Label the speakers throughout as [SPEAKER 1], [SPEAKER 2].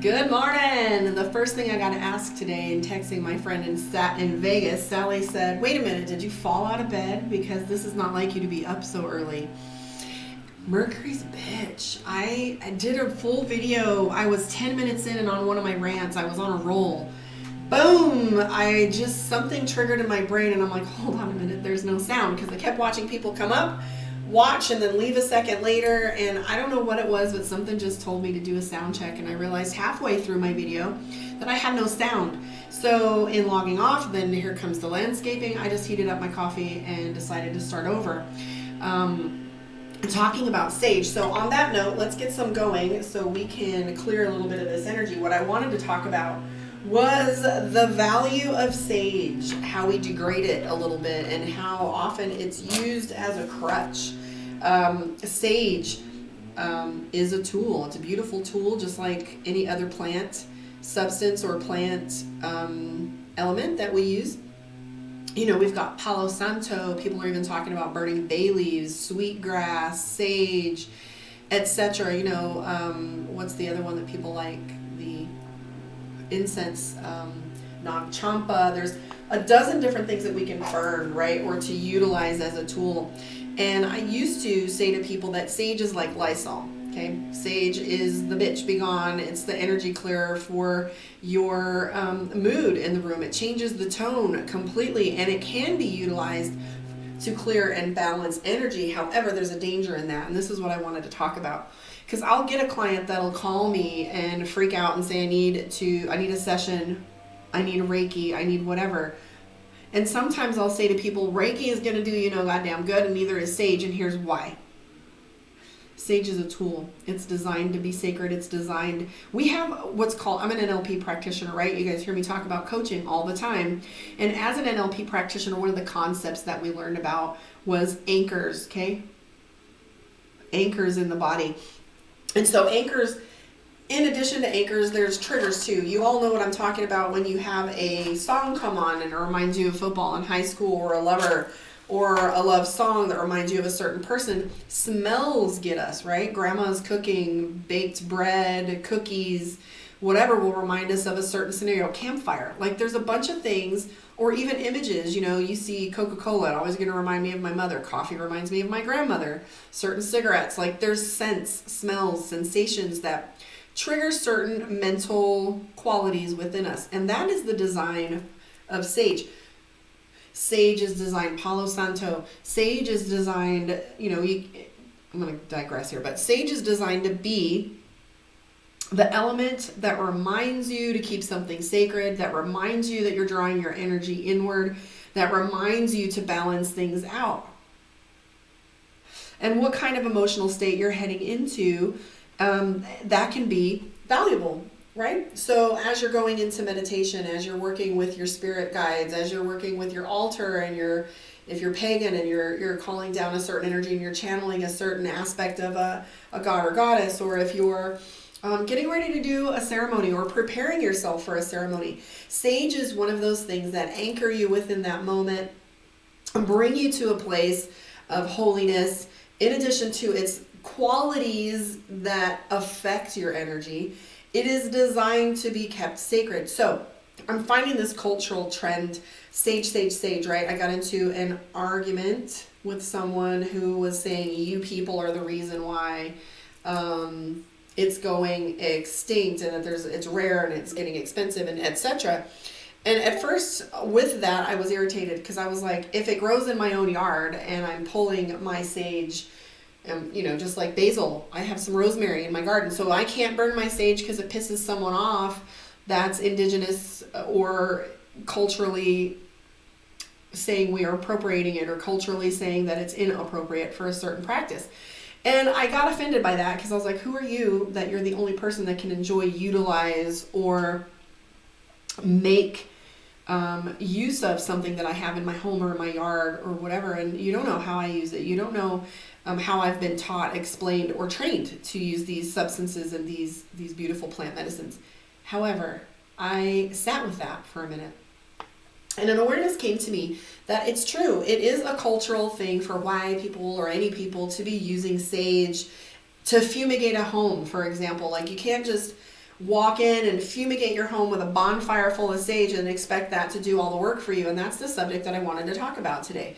[SPEAKER 1] Good morning. The first thing I got to ask today in texting my friend in Vegas, Sally said, wait a minute, did you fall out of bed? Because this is not like you to be up so early. Mercury's a bitch. I did a full video. I was 10 minutes in and on one of my rants, I was on a roll. Boom! Something triggered in my brain and I'm like, hold on a minute, there's no sound. Because I kept watching people come up, watch, and then leave a second later, and I don't know what it was, but something just told me to do a sound check, and I realized halfway through my video that I had no sound. So in logging off, then here comes the landscaping. I just heated up my coffee and decided to start over. Talking about sage. So on that note, let's get some going so we can clear a little bit of this energy. What I wanted to talk about was the value of sage, how we degrade it a little bit, and how often it's used as a crutch. Sage is a tool. It's a beautiful tool, just like any other plant substance or plant element that we use. You know, we've got Palo Santo. People are even talking about burning bay leaves, sweetgrass, sage, etc. You know, what's the other one that people like? The incense, Nag Champa. There's a dozen different things that we can burn, right, or to utilize as a tool. And I used to say to people that sage is like Lysol. Okay, sage is the bitch be gone. It's the energy clearer for your mood in the room. It changes the tone completely, and it can be utilized to clear and balance energy. However, there's a danger in that, and this is what I wanted to talk about. Because I'll get a client that'll call me and freak out and say, I need a session, I need a Reiki, I need whatever. And sometimes I'll say to people, Reiki is going to do you no goddamn good, and neither is sage, and here's why. Sage is a tool. It's designed to be sacred. It's designed. We have what's called, I'm an NLP practitioner, right? You guys hear me talk about coaching all the time. And as an NLP practitioner, one of the concepts that we learned about was anchors, okay? Anchors in the body. And so anchors, in addition to anchors, there's triggers too. You all know what I'm talking about when you have a song come on and it reminds you of football in high school, or a lover, or a love song that reminds you of a certain person. Smells get us, right? Grandma's cooking, baked bread, cookies, whatever will remind us of a certain scenario. Campfire. Like there's a bunch of things, or even images. You know, you see Coca-Cola, always going to remind me of my mother. Coffee reminds me of my grandmother. Certain cigarettes. Like there's scents, smells, sensations that trigger certain mental qualities within us. And that is the design of sage. Sage is designed, Palo Santo. Sage is designed, I'm going to digress here, but sage is designed to be the element that reminds you to keep something sacred, that reminds you that you're drawing your energy inward, that reminds you to balance things out. And what kind of emotional state you're heading into, that can be valuable. Right? So as you're going into meditation, as you're working with your spirit guides, as you're working with your altar, and if you're pagan and you're calling down a certain energy and you're channeling a certain aspect of a god or goddess, or if you're getting ready to do a ceremony or preparing yourself for a ceremony, sage is one of those things that anchor you within that moment and bring you to a place of holiness, in addition to its qualities that affect your energy. It is designed to be kept sacred. So I'm finding this cultural trend, sage, right? I got into an argument with someone who was saying you people are the reason why it's going extinct, and that it's rare and it's getting expensive, and etc. And at first with that, I was irritated because I was like, if it grows in my own yard and I'm pulling my sage, just like basil, I have some rosemary in my garden, so I can't burn my sage because it pisses someone off that's indigenous or culturally saying we are appropriating it, or culturally saying that it's inappropriate for a certain practice. And I got offended by that because I was like, who are you that you're the only person that can enjoy, utilize, or make use of something that I have in my home or in my yard or whatever, and you don't know how I use it. You don't know how I've been taught, explained, or trained to use these substances and these beautiful plant medicines. However, I sat with that for a minute, and an awareness came to me that it's true. It is a cultural thing for why people, or any people, to be using sage to fumigate a home, for example. Like, you can't just walk in and fumigate your home with a bonfire full of sage and expect that to do all the work for you. And that's the subject that I wanted to talk about today.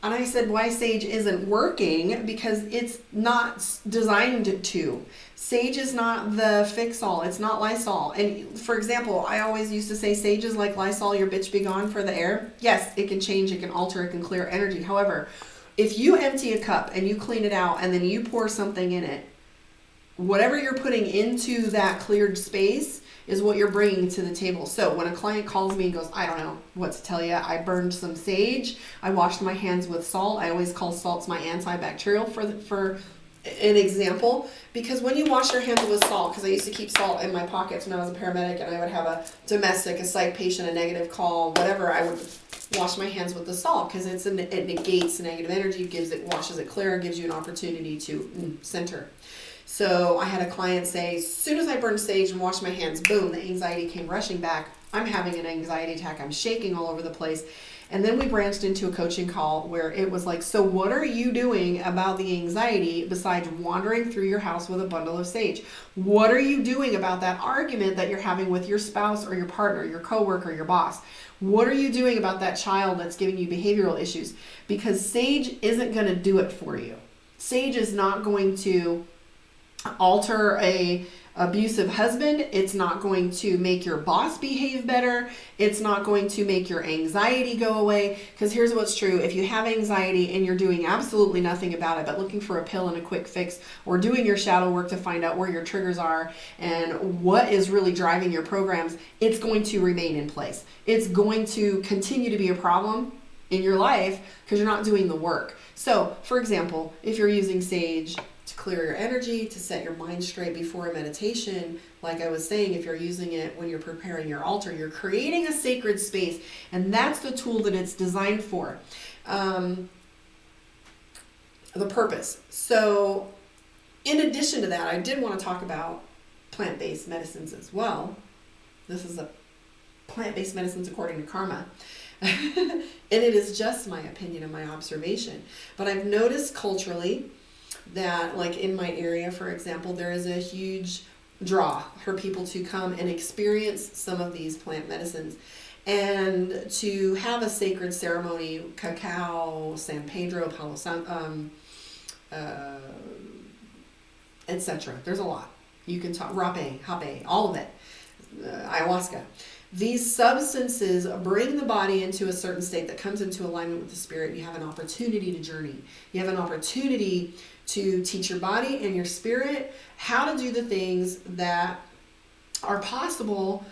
[SPEAKER 1] And I said why sage isn't working, because it's not designed to. Sage is not the fix-all. It's not Lysol. And for example, I always used to say sage is like Lysol, your bitch be gone for the air. Yes, it can change, it can alter, it can clear energy. However, if you empty a cup and you clean it out and then you pour something in it, whatever you're putting into that cleared space is what you're bringing to the table. So when a client calls me and goes, I don't know what to tell you, I burned some sage, I washed my hands with salt. I always call salts my antibacterial for an example, because when you wash your hands with salt, because I used to keep salt in my pockets when I was a paramedic, and I would have a domestic, a psych patient, a negative call, whatever, I would wash my hands with the salt, because it negates negative energy, washes it clear, gives you an opportunity to center. So I had a client say, as soon as I burned sage and washed my hands, boom, the anxiety came rushing back. I'm having an anxiety attack. I'm shaking all over the place. And then we branched into a coaching call where it was like, so what are you doing about the anxiety besides wandering through your house with a bundle of sage? What are you doing about that argument that you're having with your spouse or your partner, your coworker, your boss? What are you doing about that child that's giving you behavioral issues? Because sage isn't going to do it for you. Sage is not going to alter a abusive husband. It's not going to make your boss behave better. It's not going to make your anxiety go away. Because here's what's true. If you have anxiety and you're doing absolutely nothing about it, but looking for a pill and a quick fix, or doing your shadow work to find out where your triggers are and what is really driving your programs, it's going to remain in place. It's going to continue to be a problem in your life because you're not doing the work. So, for example, if you're using sage to clear your energy, to set your mind straight before a meditation, like I was saying, if you're using it when you're preparing your altar, you're creating a sacred space, and that's the tool that it's designed for. The purpose. So, in addition to that, I did want to talk about plant-based medicines as well. This is a plant-based medicines according to karma. And it is just my opinion and my observation. But I've noticed culturally that, like in my area, for example, there is a huge draw for people to come and experience some of these plant medicines and to have a sacred ceremony, cacao, San Pedro, Palo Santo, etc. There's a lot. You can talk, rape, hape, all of it, ayahuasca. These substances bring the body into a certain state that comes into alignment with the spirit. You have an opportunity to journey. You have an opportunity to teach your body and your spirit how to do the things that are possible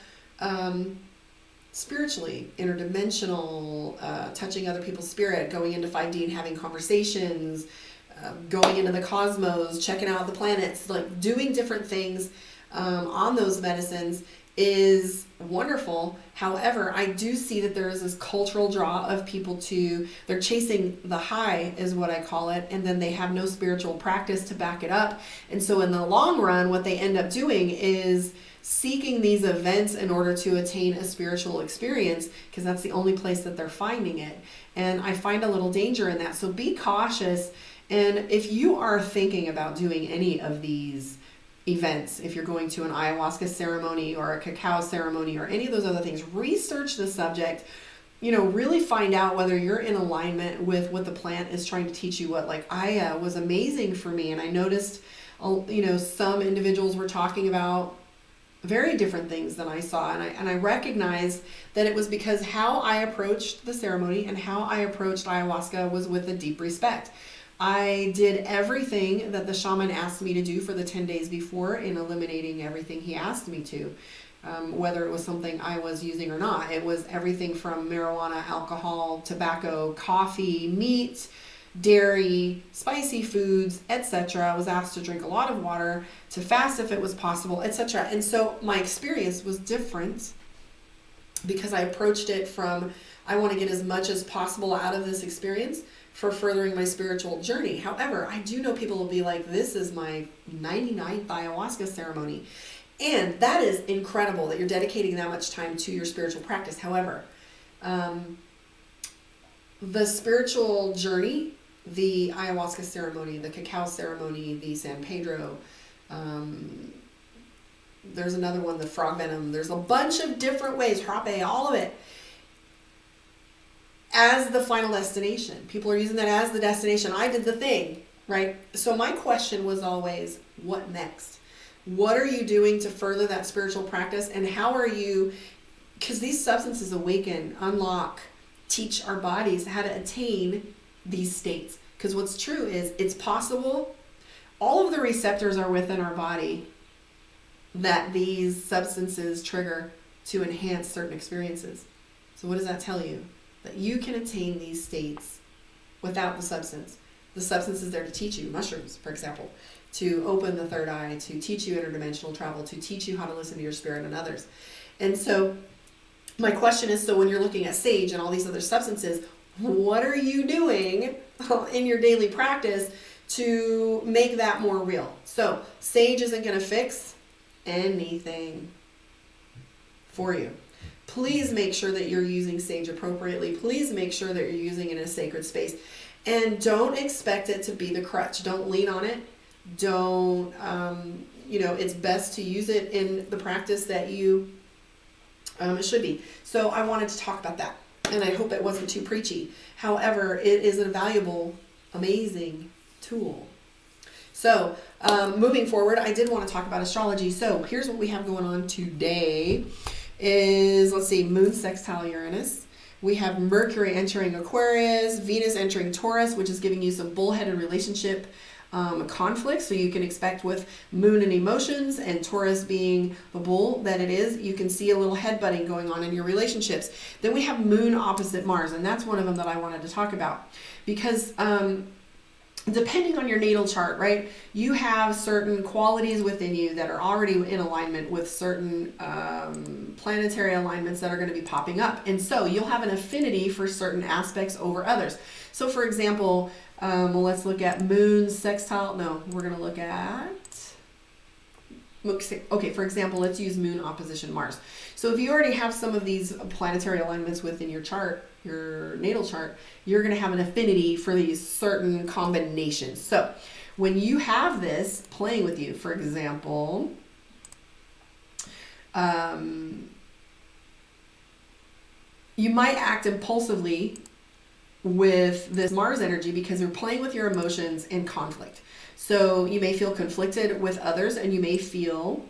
[SPEAKER 1] spiritually, interdimensional, touching other people's spirit, going into 5D and having conversations, going into the cosmos, checking out the planets, like doing different things on those medicines is wonderful. However, I do see that there is this cultural draw of people they're chasing the high is what I call it, and then they have no spiritual practice to back it up. And so in the long run, what they end up doing is seeking these events in order to attain a spiritual experience, because that's the only place that they're finding it. And I find a little danger in that. So be cautious. And if you are thinking about doing any of these events, if you're going to an ayahuasca ceremony or a cacao ceremony or any of those other things, research the subject, really find out whether you're in alignment with what the plant is trying to teach you. What, like Aya was amazing for me, and I noticed, some individuals were talking about very different things than I saw, and I recognized that it was because how I approached the ceremony and how I approached ayahuasca was with a deep respect. I did everything that the shaman asked me to do for the 10 days before in eliminating everything he asked me to, whether it was something I was using or not. It was everything from marijuana, alcohol, tobacco, coffee, meat, dairy, spicy foods, etc. I was asked to drink a lot of water, to fast if it was possible, etc. And so my experience was different because I approached it from, I want to get as much as possible out of this experience for furthering my spiritual journey. However, I do know people will be like, this is my 99th ayahuasca ceremony. And that is incredible that you're dedicating that much time to your spiritual practice. However, the spiritual journey, the ayahuasca ceremony, the cacao ceremony, the San Pedro, There's another one, the frog venom. There's a bunch of different ways, hrape, all of it, as the final destination. People are using that as the destination. I did the thing, right? So my question was always, what next? What are you doing to further that spiritual practice? And how are you, because these substances awaken, unlock, teach our bodies how to attain these states. Because what's true is it's possible. All of the receptors are within our body that these substances trigger to enhance certain experiences. So what does that tell you? That you can attain these states without the substance. The substance is there to teach you, mushrooms, for example, to open the third eye, to teach you interdimensional travel, to teach you how to listen to your spirit and others. And so my question is, so when you're looking at sage and all these other substances, what are you doing in your daily practice to make that more real? So sage isn't going to fix anything for you. Please make sure that you're using sage appropriately. Please make sure that you're using it in a sacred space. And don't expect it to be the crutch. Don't lean on it. Don't, it's best to use it in the practice that you it should be. So I wanted to talk about that. And I hope it wasn't too preachy. However, it is a valuable, amazing tool. So moving forward, I did want to talk about astrology. So here's what we have going on today is, let's see, Moon sextile Uranus. We have Mercury entering Aquarius, Venus entering Taurus, which is giving you some bullheaded relationship conflict. So you can expect with Moon and emotions and Taurus being the bull that it is, you can see a little headbutting going on in your relationships. Then we have Moon opposite Mars, and that's one of them that I wanted to talk about because depending on your natal chart, right, you have certain qualities within you that are already in alignment with certain planetary alignments that are going to be popping up. And so you'll have an affinity for certain aspects over others. So for example, let's look at Moon sextile. No, we're going to look at, okay, for example, let's use Moon opposition Mars. So if you already have some of these planetary alignments within your chart, your natal chart, you're going to have an affinity for these certain combinations. So when you have this playing with you, for example, you might act impulsively with this Mars energy because you're playing with your emotions in conflict. So you may feel conflicted with others, and you may feel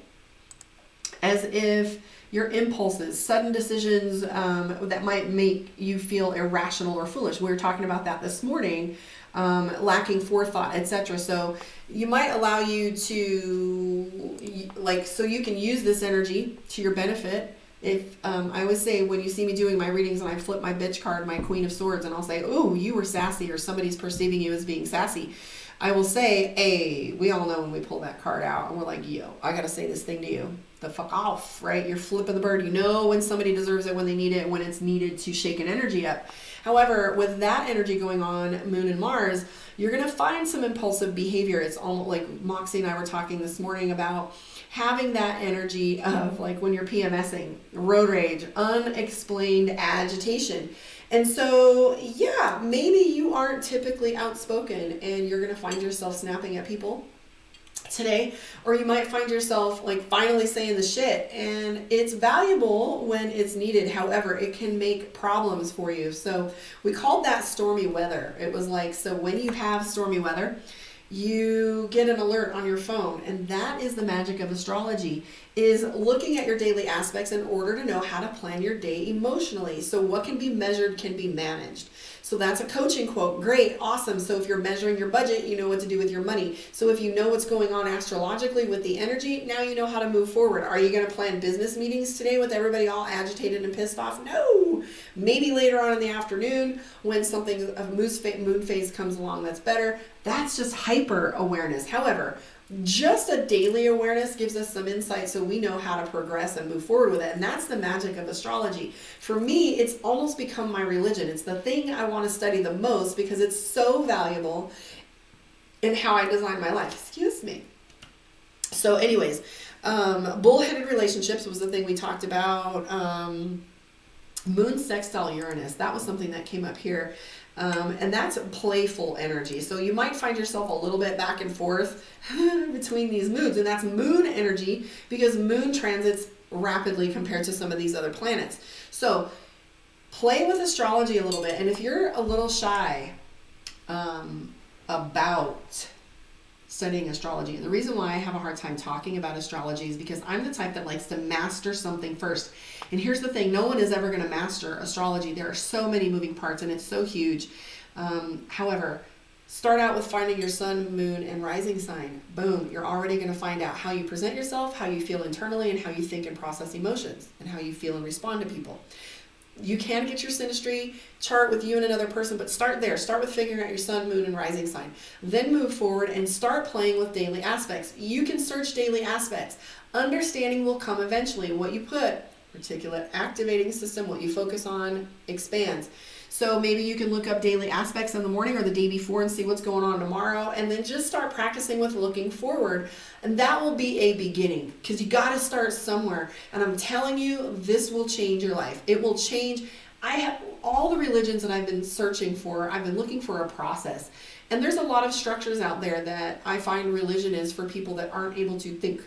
[SPEAKER 1] as if your impulses, sudden decisions that might make you feel irrational or foolish. We were talking about that this morning, lacking forethought, etc. So you might allow you to, so you can use this energy to your benefit. If I always say when you see me doing my readings and I flip my bitch card, my Queen of Swords, and I'll say, oh, you were sassy, or somebody's perceiving you as being sassy, I will say, hey, we all know when we pull that card out and we're like, yo, I got to say this thing to you. The fuck off, right? You're flipping the bird. You know when somebody deserves it, when they need it, when it's needed to shake an energy up. However, with that energy going on, Moon and Mars, you're going to find some impulsive behavior. It's almost like Moxie and I were talking this morning about having that energy of like when you're PMSing, road rage, unexplained agitation. And so, yeah, maybe you aren't typically outspoken and you're going to find yourself snapping at people today, or you might find yourself like finally saying the shit, and it's valuable when it's needed. However, it can make problems for you. So we called that stormy weather. It was like, so when you have stormy weather, you get an alert on your phone, and that is the magic of astrology, is looking at your daily aspects in order to know how to plan your day emotionally. So what can be measured can be managed. So that's a coaching quote. Great, awesome. So if you're measuring your budget, you know what to do with your money. So if you know what's going on astrologically with the energy, now you know how to move forward. Are you going to plan business meetings today with everybody all agitated and pissed off? No. Maybe later on in the afternoon when something of moon phase comes along that's better. That's just hyper awareness. However, just a daily awareness gives us some insight so we know how to progress and move forward with it. And that's the magic of astrology. For me, it's almost become my religion. It's the thing I want to study the most because it's so valuable in how I design my life. Excuse me. So anyways, bullheaded relationships was the thing we talked about. Moon sextile Uranus, that was something that came up here. And that's playful energy. So you might find yourself a little bit back and forth between these moods, and that's moon energy because moon transits rapidly compared to some of these other planets. So play with astrology a little bit. And if you're a little shy about studying astrology, and the reason why I have a hard time talking about astrology is because I'm the type that likes to master something first. And here's the thing, no one is ever going to master astrology. There are so many moving parts and it's so huge. However, start out with finding your sun, moon, and rising sign. Boom, you're already going to find out how you present yourself, how you feel internally, and how you think and process emotions, and how you feel and respond to people. You can get your synastry chart with you and another person, but start there. Start with figuring out your sun, moon, and rising sign. Then move forward and start playing with daily aspects. You can search daily aspects. Understanding will come eventually. What you put, reticulate activating system, what you focus on expands. So maybe you can look up daily aspects in the morning or the day before and see what's going on tomorrow, and then just start practicing with looking forward. And that will be a beginning, because you got to start somewhere. And I'm telling you, this will change your life. It will change. I have all the religions that I've been searching for. I've been looking for a process. And there's a lot of structures out there that I find religion is for people that aren't able to think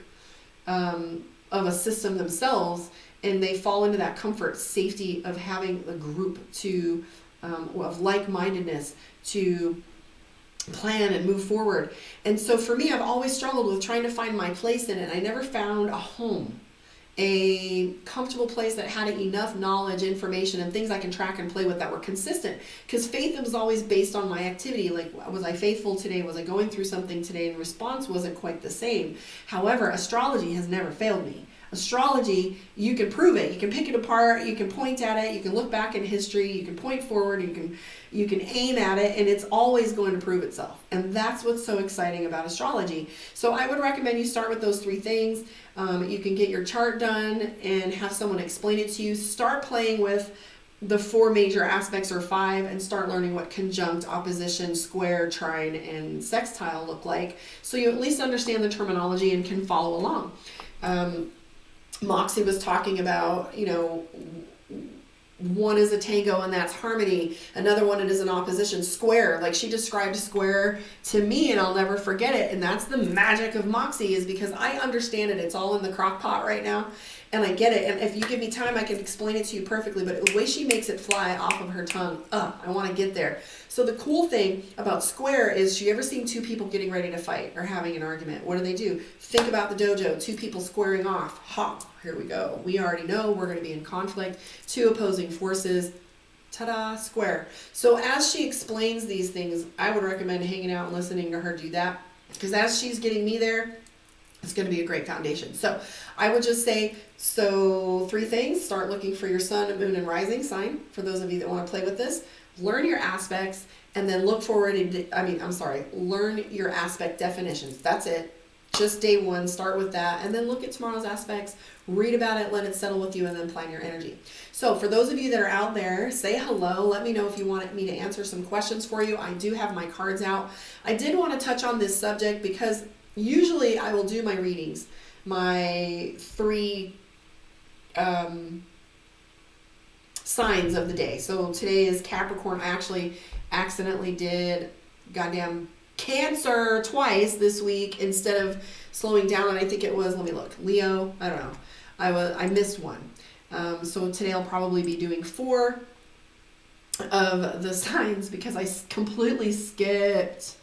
[SPEAKER 1] of a system themselves, and they fall into that comfort, safety of having a group to of like-mindedness to plan and move forward. And so for me, I've always struggled with trying to find my place in it. I never found a home, a comfortable place that had enough knowledge, information, and things I can track and play with that were consistent. Because faith was always based on my activity. Like, was I faithful today? Was I going through something today? And response wasn't quite the same. However, astrology has never failed me. Astrology, you can prove it. You can pick it apart. You can point at it. You can look back in history. You can point forward. You can aim at it, and it's always going to prove itself. And that's what's so exciting about astrology. So I would recommend you start with those three things. You can get your chart done and have someone explain it to you. Start playing with the 4 major aspects or 5 and start learning what conjunct, opposition, square, trine, and sextile look like, so you at least understand the terminology and can follow along. Moxie was talking about, one is a tango and that's harmony. Another one, it is an opposition, square. Like, she described square to me and I'll never forget it. And that's the magic of Moxie, is because I understand it. It's all in the crock pot right now and I get it. And if you give me time, I can explain it to you perfectly. But the way she makes it fly off of her tongue, I want to get there. So the cool thing about square is, you ever seen 2 people getting ready to fight or having an argument? What do? Think about the dojo, 2 people squaring off. Here we go. We already know we're going to be in conflict. 2 opposing forces. Ta-da, square. So as she explains these things, I would recommend hanging out and listening to her do that, because as she's getting me there, it's going to be a great foundation. So I would just say, 3 things. Start looking for your sun, moon, and rising sign. For those of you that want to play with this, learn your aspects, and then look forward learn your aspect definitions. That's it. Just day 1, start with that, and then look at tomorrow's aspects, read about it, let it settle with you, and then plan your energy. So for those of you that are out there, say hello. Let me know if you want me to answer some questions for you. I do have my cards out. I did want to touch on this subject because usually I will do my readings, my 3 signs of the day. So today is Capricorn. I actually accidentally did goddamn Cancer twice this week instead of slowing down. And I think it was, let me look, Leo. I don't know. I missed one. So today I'll probably be doing 4 of the signs because I completely skipped.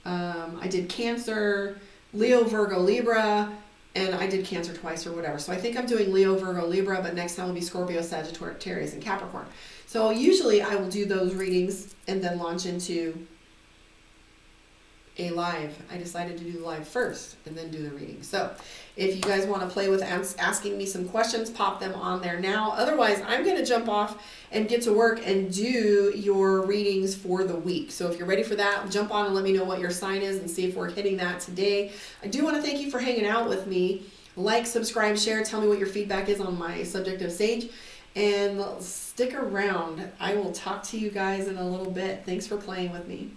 [SPEAKER 1] I did Cancer, Leo, Virgo, Libra, and I did Cancer twice or whatever. So I think I'm doing Leo, Virgo, Libra, but next time will be Scorpio, Sagittarius, and Capricorn. So usually I will do those readings and then launch into a live. I decided to do the live first and then do the reading. So if you guys want to play with asking me some questions, pop them on there now. Otherwise, I'm going to jump off and get to work and do your readings for the week. So if you're ready for that, jump on and let me know what your sign is and see if we're hitting that today. I do want to thank you for hanging out with me. Like, subscribe, share, tell me what your feedback is on my subject of Sage, and stick around. I will talk to you guys in a little bit. Thanks for playing with me.